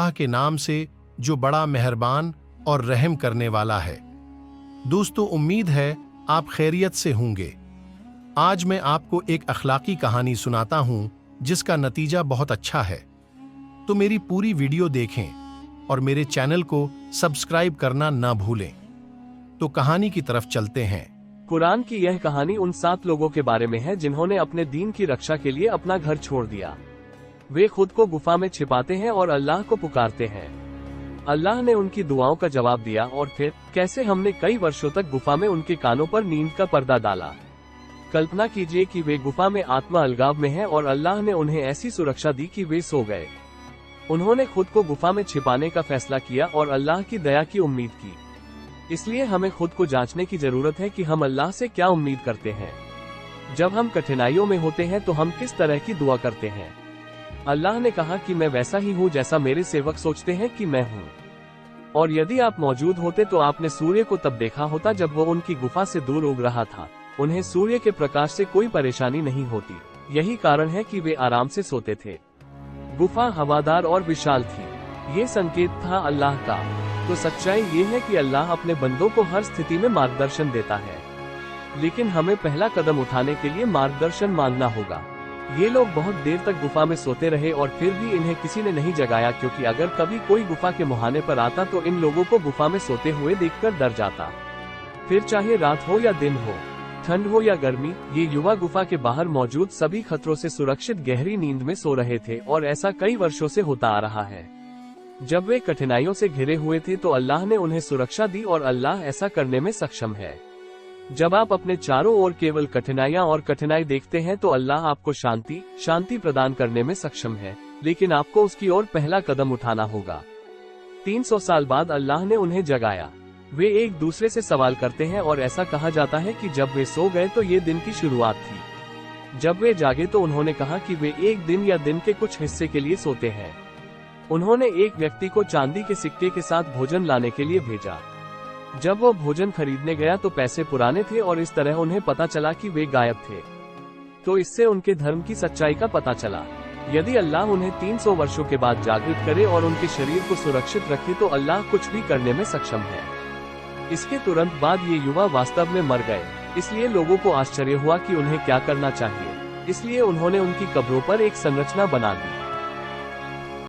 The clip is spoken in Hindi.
अल्लाह के नाम से जो बड़ा मेहरबान और रहम करने वाला है। दोस्तों, उम्मीद है आप खैरियत से होंगे। आज मैं आपको एक अखलाकी कहानी सुनाता हूं जिसका नतीजा बहुत अच्छा है। तो मेरी पूरी वीडियो देखें और मेरे चैनल को सब्सक्राइब करना ना भूलें। तो कहानी की तरफ चलते हैं। कुरान की यह कहानी उन 7 लोगों के बारे में है जिन्होंने अपने दीन की रक्षा के लिए अपना घर छोड़ दिया। वे खुद को गुफा में छिपाते हैं और अल्लाह को पुकारते हैं। अल्लाह ने उनकी दुआओं का जवाब दिया और फिर कैसे हमने कई वर्षों तक गुफा में उनके कानों पर नींद का पर्दा डाला। कल्पना कीजिए कि वे गुफा में आत्मा अलगाव में हैं और अल्लाह ने उन्हें ऐसी सुरक्षा दी कि वे सो गए। उन्होंने खुद को गुफा में छिपाने का फैसला किया और अल्लाह की दया की उम्मीद की। इसलिए हमें खुद को जांचने की जरूरत है कि हम अल्लाह से क्या उम्मीद करते हैं। जब हम कठिनाइयों में होते हैं तो हम किस तरह की दुआ करते हैं। अल्लाह ने कहा कि मैं वैसा ही हूँ जैसा मेरे सेवक सोचते हैं कि मैं हूँ। और यदि आप मौजूद होते तो आपने सूर्य को तब देखा होता जब वो उनकी गुफा से दूर उग रहा था। उन्हें सूर्य के प्रकाश से कोई परेशानी नहीं होती। यही कारण है कि वे आराम से सोते थे। गुफा हवादार और विशाल थी। ये संकेत था अल्लाह का। तो सच्चाई ये है कि अल्लाह अपने बंदों को हर स्थिति में मार्गदर्शन देता है, लेकिन हमें पहला कदम उठाने के लिए मार्गदर्शन मांगना होगा। ये लोग बहुत देर तक गुफा में सोते रहे और फिर भी इन्हें किसी ने नहीं जगाया, क्योंकि अगर कभी कोई गुफा के मुहाने पर आता तो इन लोगों को गुफा में सोते हुए देखकर डर जाता। फिर चाहे रात हो या दिन हो, ठंड हो या गर्मी, ये युवा गुफा के बाहर मौजूद सभी खतरों से सुरक्षित गहरी नींद में सो रहे थे और ऐसा कई वर्षों से होता आ रहा है। जब वे कठिनाइयों से घिरे हुए थे तो अल्लाह ने उन्हें सुरक्षा दी और अल्लाह ऐसा करने में सक्षम है। जब आप अपने चारों ओर केवल कठिनाइयां और कठिनाई देखते हैं तो अल्लाह आपको शांति प्रदान करने में सक्षम है, लेकिन आपको उसकी ओर पहला कदम उठाना होगा। 300 साल बाद अल्लाह ने उन्हें जगाया। वे एक दूसरे से सवाल करते हैं और ऐसा कहा जाता है कि जब वे सो गए तो ये दिन की शुरुआत थी। जब वे जागे तो उन्होंने कहा कि वे एक दिन या दिन के कुछ हिस्से के लिए सोते हैं। उन्होंने एक व्यक्ति को चांदी के सिक्के के साथ भोजन लाने के लिए भेजा। जब वो भोजन खरीदने गया तो पैसे पुराने थे और इस तरह उन्हें पता चला कि वे गायब थे। तो इससे उनके धर्म की सच्चाई का पता चला। यदि अल्लाह उन्हें 300 वर्षों के बाद जागृत करे और उनके शरीर को सुरक्षित रखे तो अल्लाह कुछ भी करने में सक्षम है। इसके तुरंत बाद ये युवा वास्तव में मर गए। इसलिए लोगों को आश्चर्य हुआ कि उन्हें क्या करना चाहिए। इसलिए उन्होंने उनकी कब्रों पर एक संरचना बना दी।